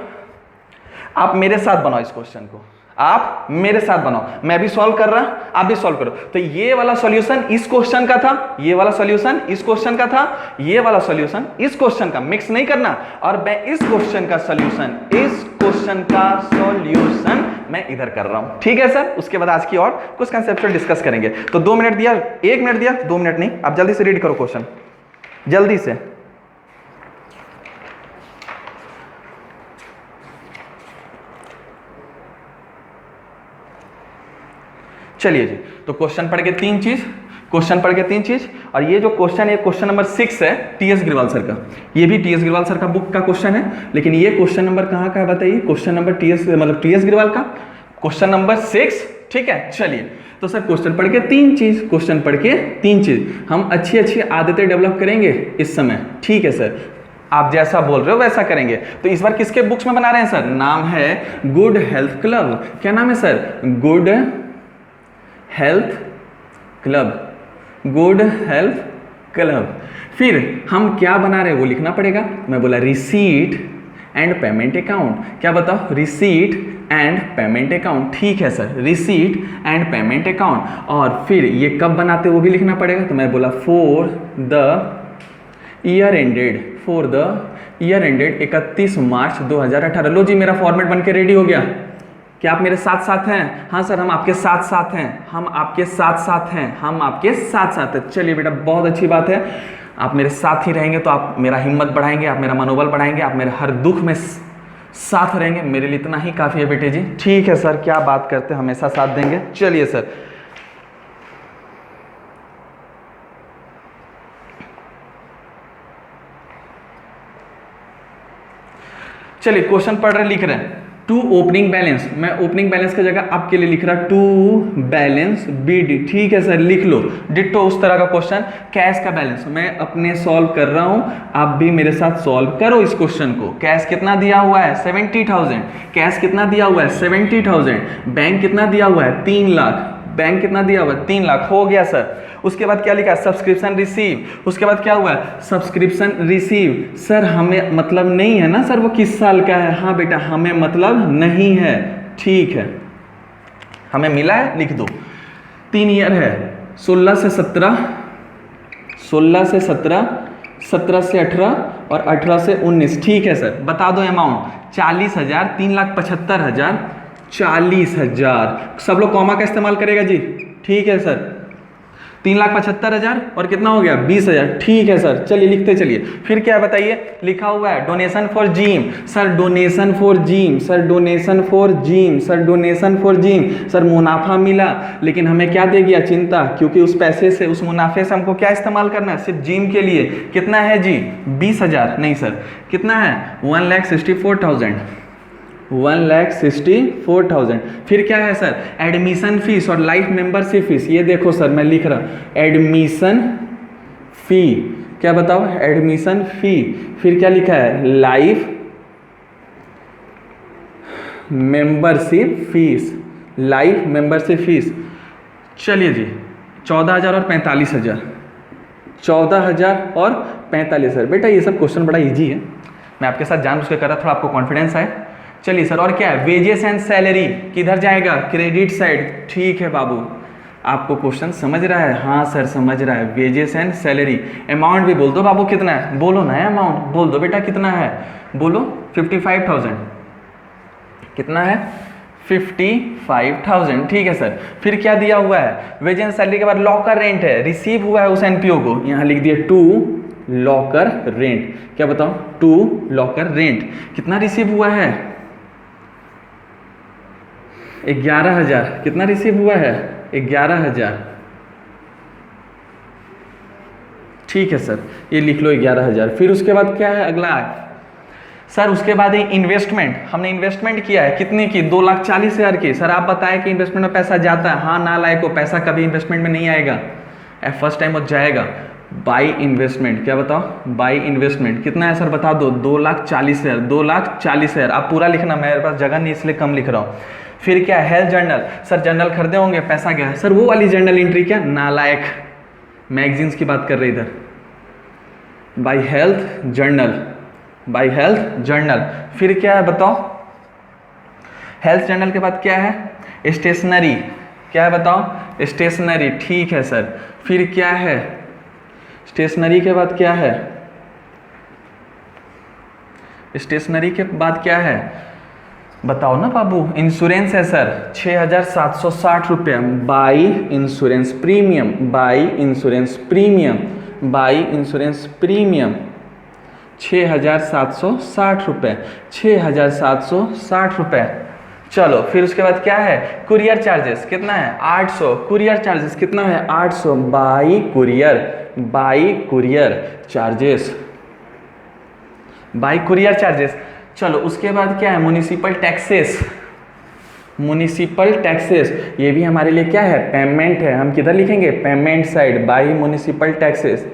आप मेरे साथ बनाओ इस क्वेश्चन को, आप मेरे साथ बनाओ, मैं भी सॉल्व कर रहा, आप भी सॉल्व करो। तो ये वाला सॉल्यूशन इस क्वेश्चन का था, ये वाला सॉल्यूशन इस क्वेश्चन का था, ये वाला सॉल्यूशन इस क्वेश्चन का, मिक्स नहीं करना। और मैं इस क्वेश्चन का सॉल्यूशन, इस क्वेश्चन का सॉल्यूशन मैं इधर कर रहा हूं। ठीक है सर, उसके बाद आज की और कुछ कंसेप्चुअल डिस्कस करेंगे। तो 2 मिनट दिया, 1 मिनट दिया, 2 मिनट नहीं, आप जल्दी से रीड करो क्वेश्चन, जल्दी से। चलिए जी, तो क्वेश्चन पढ़ के 3 चीज, क्वेश्चन पढ़ के 3 चीज। और ये जो क्वेश्चन है, क्वेश्चन नंबर 6 है टीएस ग्रिवाल सर का, ये भी टीएस ग्रिवाल सर का बुक का क्वेश्चन है, लेकिन ये क्वेश्चन नंबर कहाँ का है बताइए, क्वेश्चन नंबर टीएस मतलब टीएस ग्रिवाल का क्वेश्चन नंबर 6। ठीक है, चलिए तो सर क्वेश्चन पढ़ के 3 चीज, क्वेश्चन पढ़ के 3 चीज, हम अच्छी अच्छी आदतें डेवलप करेंगे इस समय। ठीक है सर, आप जैसा बोल रहे हो वैसा करेंगे। तो इस बार किसके बुक्स में बना रहे हैं सर, नाम है गुड हेल्थ क्लब। क्या नाम है sir, good health club, good health club. फिर हम क्या बना रहे हैं वो लिखना पड़ेगा। मैं बोला रिसीट एंड पेमेंट अकाउंट, क्या बताओ, रिसीट एंड पेमेंट अकाउंट। ठीक है sir, receipt and payment account. और फिर ये कब बनाते वो भी लिखना पड़ेगा। तो मैं बोला for the year ended, for the year ended 31 मार्च 2018। लो जी, मेरा फॉर्मेट बन के रेडी हो गया। क्या आप मेरे साथ साथ हैं, हाँ सर हम आपके साथ साथ हैं, हम आपके साथ साथ हैं, हम आपके साथ साथ हैं। चलिए बेटा, बहुत अच्छी बात है, आप मेरे साथ ही रहेंगे तो आप मेरा हिम्मत बढ़ाएंगे, आप मेरा मनोबल बढ़ाएंगे, आप मेरे हर दुख में साथ रहेंगे, मेरे लिए इतना ही काफ़ी है बेटे जी। ठीक है सर, क्या बात करते हैं, हमेशा साथ देंगे। चलिए सर, चलिए क्वेश्चन पढ़ रहे लिख रहे हैं। टू ओपनिंग बैलेंस, मैं ओपनिंग बैलेंस की जगह आपके लिए लिख रहा टू बैलेंस बीडी। ठीक है सर, लिख लो डिट्टो उस तरह का क्वेश्चन। कैश का बैलेंस मैं अपने सॉल्व कर रहा हूं, आप भी मेरे साथ सॉल्व करो इस क्वेश्चन को। कैश कितना दिया हुआ है 70,000, कैश कितना दिया हुआ है 70,000, बैंक कितना दिया हुआ है 3 लाख, बैंक कितना दिया हुआ है 3 लाख। हो गया सर। उसके बाद क्या लिखा है, सब्सक्रिप्शन रिसीव। उसके बाद क्या हुआ है, सब्सक्रिप्शन रिसीव। सर हमें मतलब नहीं है ना सर वो किस साल का है, हाँ बेटा हमें मतलब नहीं है। ठीक है, हमें मिला है, लिख दो। 3 ईयर है, 16 से 17, 16 से 17, 17 से 18 और 18 से 19। ठीक है सर, बता दो अमाउंट 40,000, 3,75,000, 40,000। सब लोग कॉमा का इस्तेमाल करेगा जी। ठीक है सर, 3,75,000 और कितना हो गया 20,000। ठीक है सर, चलिए लिखते चलिए। फिर क्या बताइए, लिखा हुआ है donation for gym. Sir donation for gym, sir donation for gym, sir donation for gym. Sir मुनाफा मिला, लेकिन हमें क्या दे गया चिंता, क्योंकि उस पैसे से, उस मुनाफे से हमको क्या इस्तेमाल करना है, सिर्फ जिम के लिए। कितना है जी 20,000, नहीं सर कितना है 1,64,000, 1,64,000। फिर क्या है सर, एडमिशन फीस और लाइफ मेंबरशिप फीस। ये देखो सर मैं लिख रहा हूँ एडमिशन फी, क्या बताओ एडमिशन फी। फिर क्या लिखा है, life membership fees, life membership fees. चलिए जी 14,000 और 45,000, 14,000 और 45,000। बेटा ये सब क्वेश्चन बड़ा इजी है, मैं आपके साथ जानबूझ के कर रहा, थोड़ा आपको कॉन्फिडेंस आए। चलिए सर, और क्या है, वेजेस एंड सैलरी किधर जाएगा, क्रेडिट साइड। ठीक है बाबू, आपको क्वेश्चन समझ रहा है? हाँ सर समझ रहा है। वेजेस एंड सैलरी, अमाउंट भी बोल दो बाबू कितना है, बोलो ना अमाउंट, बोल दो बेटा कितना है, बोलो 55,000। कितना है? 55,000। ठीक है सर। फिर क्या दिया हुआ है? वेज एंड सैलरी के बाद लॉकर रेंट है, रिसीव हुआ है उस एनपीओ को, यहाँ लिख दिया टू लॉकर रेंट। क्या बताओ? To locker rent. कितना रिसीव हुआ है? 11,000। कितना रिसीव हुआ है? 11,000। ठीक है सर, ये लिख लो 11,000। फिर उसके बाद क्या है अगला? सर उसके बाद ये इन्वेस्टमेंट, हमने इन्वेस्टमेंट किया है कितने की? 2,40,000 की। सर आप बताएं कि इन्वेस्टमेंट में पैसा जाता है? हाँ, ना लायक को पैसा कभी इन्वेस्टमेंट में नहीं आएगा, फर्स्ट टाइम वो जाएगा। बाई इन्वेस्टमेंट, क्या बताओ? बाई इन्वेस्टमेंट कितना है सर बता दो? 2,40,000। 2,40,000 आप पूरा लिखना, मेरे पास जगह नहीं इसलिए कम लिख रहा हूँ। फिर क्या? Health journal. सर जर्नल खरीदे होंगे, पैसा क्या है सर? वो वाली जर्नल एंट्री, क्या नालायक, मैगजीन्स की बात कर रहे इधर। By health journal, by health journal. फिर क्या है बताओ? हेल्थ जर्नल के बाद क्या है? स्टेशनरी। क्या है बताओ? स्टेशनरी। ठीक है सर। फिर क्या है? स्टेशनरी के बाद क्या है? स्टेशनरी के बाद क्या है बताओ ना बाबू? इंश्योरेंस है सर, 6,760 रुपये। By insurance premium, by insurance premium, by insurance premium 6,760 रुपये, 6,760 रुपये। चलो फिर उसके बाद क्या है? कुरियर चार्जेस कितना है? 800। कुरियर चार्जेस कितना है? 800 by courier, by courier charges, by courier charges. चलो उसके बाद क्या है? म्युनिसिपल टैक्सेस, म्युनिसिपल टैक्सेस, ये भी हमारे लिए क्या है? पेमेंट है। हम किधर लिखेंगे? Payment side, by municipal taxes.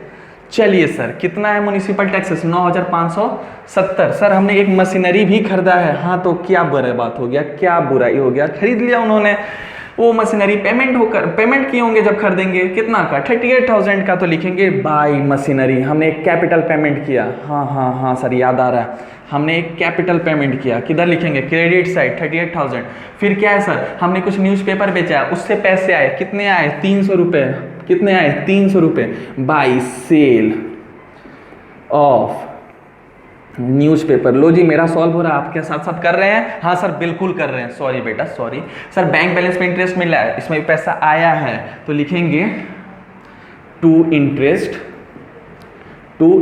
चलिए सर कितना है म्युनिसिपल टैक्सेस? 9,570। सर हमने एक मशीनरी भी खरीदा है। हाँ तो क्या बुरा बात हो गया, क्या बुराई हो गया? खरीद लिया उन्होंने वो मशीनरी, पेमेंट होकर, पेमेंट किए होंगे जब खरीदेंगे। कितना का? 38,000 का। तो लिखेंगे बाई मशीनरी। हमने एक कैपिटल पेमेंट किया। हाँ हाँ हाँ सर याद आ रहा है, हमने एक कैपिटल पेमेंट किया। किधर लिखेंगे? Credit side, 38,000। फिर क्या है सर? हमने कुछ न्यूज़पेपर बेचा, उससे पैसे आए। कितने आए? 300 रुपये। कितने आए? 300 रुपये। By sale of newspaper. लो जी मेरा सॉल्व हो रहा है, आपके साथ साथ कर रहे हैं? हाँ सर बिल्कुल कर रहे हैं। सॉरी बेटा सॉरी। सर बैंक बैलेंस में इंटरेस्ट मिला है, इसमें भी पैसा आया है, तो लिखेंगे to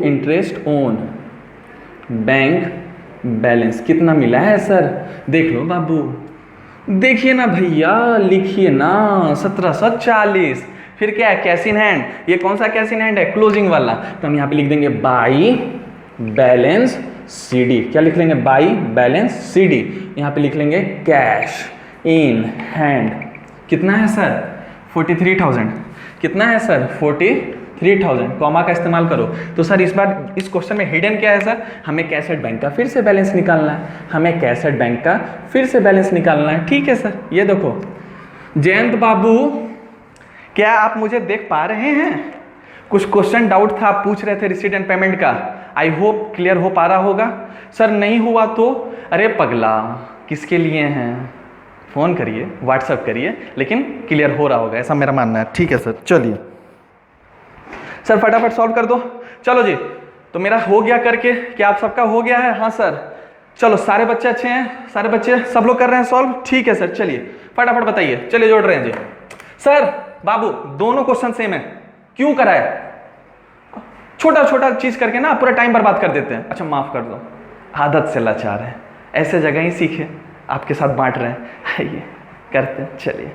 interest on bank balance. कितना मिला है सर? देख लो बाबू, देखिए ना भैया, लिखिए ना 1740। फिर क्या है? Cash in hand. ये कौन सा कैश इन हैंड है? क्लोजिंग वाला। तो हम यहाँ पे लिख देंगे बाई बैलेंस सीडी। क्या लिख लेंगे? By balance CD. यहाँ पे लिख लेंगे कैश इन हैंड। कितना है सर? 43,000। कितना है सर? 43,000। कॉमा का इस्तेमाल करो। तो सर इस बार इस क्वेश्चन में हिडन क्या है सर? हमें कैसेट बैंक का फिर से बैलेंस निकालना है, हमें कैसेट बैंक का फिर से बैलेंस निकालना है। ठीक है सर। ये देखो जयंत बाबू, क्या आप मुझे देख पा रहे हैं? कुछ क्वेश्चन डाउट था, आप पूछ रहे थे रिसीट एंड पेमेंट का। आई होप क्लियर हो पा रहा होगा। सर नहीं हुआ तो अरे पगला, किसके लिए हैं? फ़ोन करिए, व्हाट्सअप करिए, लेकिन क्लियर हो रहा होगा, ऐसा मेरा मानना है। ठीक है सर। चलिए सर फटाफट सॉल्व कर दो। चलो जी, तो मेरा हो गया करके, क्या आप सबका हो गया है? हाँ सर। चलो सारे बच्चे अच्छे हैं, सारे बच्चे सब लोग कर रहे हैं सॉल्व? ठीक है सर। चलिए फटाफट बताइए। चलिए जोड़ रहे हैं जी। सर बाबू दोनों क्वेश्चन सेम है, क्यों करा है? छोटा छोटा चीज करके ना पूरा टाइम बर्बाद कर देते हैं। अच्छा माफ कर दो, आदत से लाचार है, ऐसे जगह ही सीखे, आपके साथ बांट रहे हैं। आइए करते हैं। चलिए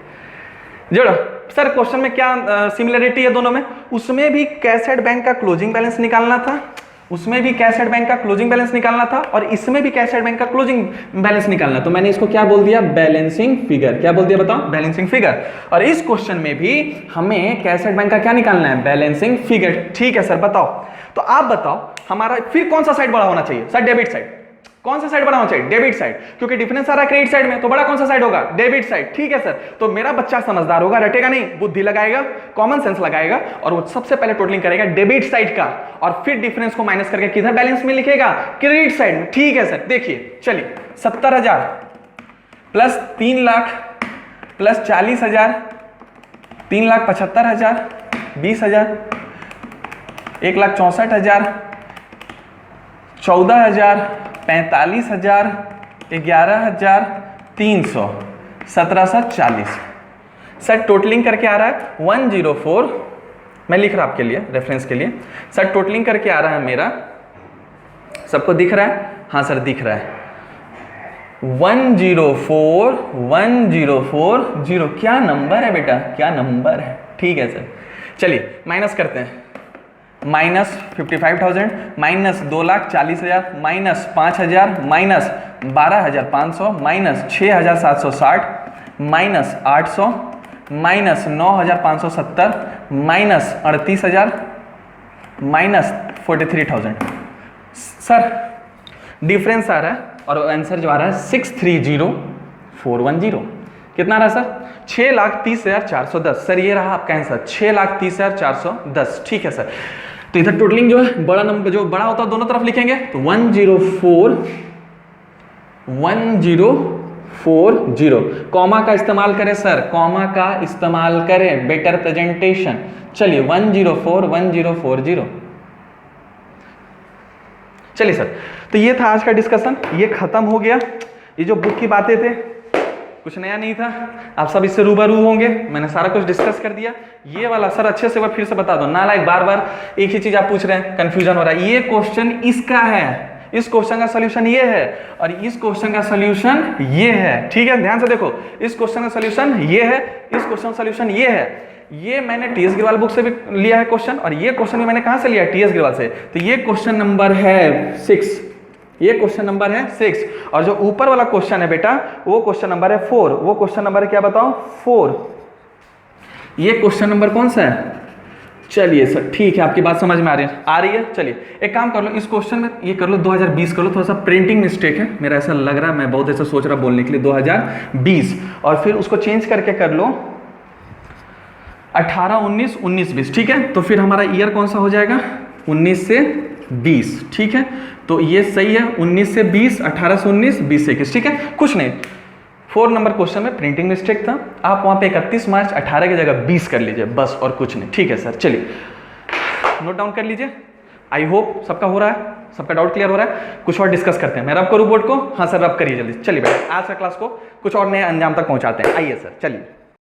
जोड़ो। सर क्वेश्चन में क्या सिमिलरिटी है दोनों में? उसमें भी कैसेट बैंक का क्लोजिंग बैलेंस निकालना था, उसमें भी कैसेट बैंक का क्लोजिंग बैलेंस निकालना था, और इसमें भी कैसेट बैंक का क्लोजिंग बैलेंस निकालना। तो मैंने इसको क्या बोल दिया? Balancing figure. क्या बोल दिया बताओ? Balancing figure. और इस क्वेश्चन में भी हमें कैसेट बैंक का क्या निकालना है? Balancing figure. ठीक है सर बताओ। तो आप बताओ हमारा फिर कौन सा साइड बड़ा होना चाहिए? Sir debit side. कौन सा साइड बड़ा होना चाहिए? डेबिट साइड, क्योंकि डिफरेंस आ रहा है क्रेडिट साइड में, तो बड़ा कौन सा साइड होगा? Debit side. ठीक है सर। तो मेरा बच्चा समझदार होगा, रटेगा नहीं, बुद्धि लगाएगा, कॉमन सेंस लगाएगा, और वो सबसे पहले टोटलिंग करेगा डेबिट साइड का, और फिर डिफरेंस को माइनस करके किधर बैलेंस में लिखेगा? क्रेडिट साइड में। ठीक है सर। देखिए चलिए 70,000 plus 3 lakh plus 40,000 3,75,000, 20,000, 1,64,000, 14,000, 45,000, 11,300, 1,740। Sir totalling करके आ रहा है 104, मैं लिख रहा आपके लिए रेफरेंस के लिए। सर टोटलिंग करके आ रहा है मेरा, सबको दिख रहा है? हाँ सर दिख रहा है। 104,104,0। क्या नंबर है बेटा, क्या नंबर है। ठीक है सर, चलिए माइनस करते हैं। Minus 55,000, minus 2,40,000, minus 5,000, minus 12,500, minus 6,760, minus 800, minus 9,570, minus 38,000, minus 43,000। Sir difference आ रहा है और आंसर जो आ रहा है 630,410। कितना आ रहा है सर? 6,30,410। सर ये रहा आपका आंसर 6,30,410। ठीक है सर, तो इधर टोटलिंग जो है बड़ा नंबर जो बड़ा होता है दोनों तरफ लिखेंगे, तो 104,1040। कॉमा का इस्तेमाल करें सर, कॉमा का इस्तेमाल करें, बेटर प्रेजेंटेशन। चलिए 104,1040। चलिए सर, तो ये था आज का डिस्कशन, ये खत्म हो गया। ये जो बुक की बातें थे कुछ नया नहीं था, आप सब इससे रूबरू होंगे। मैंने सारा कुछ डिस्कस कर दिया। ये वाला सर अच्छे से फिर से बता दो ना, लाइक बार बार एक ही चीज आप पूछ रहे हैं, कंफ्यूजन हो रहा है। ये क्वेश्चन इसका है, इस क्वेश्चन का सोल्यूशन ये है और इस क्वेश्चन का सोल्यूशन ये है। ठीक है, ध्यान से देखो, इस क्वेश्चन का सोल्यूशन ये है, इस क्वेश्चन का सोल्यूशन ये है। ये मैंने टीएस ग्रेवाल बुक से भी लिया है क्वेश्चन, और ये क्वेश्चन भी मैंने कहां से लिया है? टीएस ग्रेवाल से। तो ये क्वेश्चन नंबर है 6, ये क्वेश्चन नंबर है 6, और जो ऊपर वाला क्वेश्चन है बेटा वो क्वेश्चन नंबर है 4। वो क्वेश्चन नंबर है क्या बताओ? 4। ये क्वेश्चन नंबर कौन सा है? चलिए सर ठीक है, आपकी बात समझ में आ रही है। चलिए एक काम कर लो, इस क्वेश्चन में ये कर लो 2020 कर लो। थोड़ा सा प्रिंटिंग मिस्टेक है मेरा, ऐसा लग रहा है, मैं बहुत ऐसा सोच रहा बोलने के लिए 2020, और फिर उसको चेंज करके कर लो 18, 19, 19, 20। ठीक है, तो फिर हमारा ईयर कौन सा हो जाएगा? 19 से 20। ठीक है, तो ये सही है, 19 से 20, 18 से 19, 20 से 21। ठीक है, कुछ नहीं, 4 नंबर क्वेश्चन में प्रिंटिंग मिस्टेक था, आप वहां पे 31 मार्च 18 की जगह 20 कर लीजिए बस, और कुछ नहीं। ठीक है सर, चलिए नोट डाउन कर लीजिए। आई होप सबका हो रहा है, सबका डाउट क्लियर हो रहा है। कुछ और डिस्कस करते हैं, मैं रब करूँ बोर्ड को? हाँ सर रब करिए जल्दी। चलिए बेटा आज का क्लास को कुछ और नए अंजाम तक पहुंचाते हैं। आइए सर, चलिए।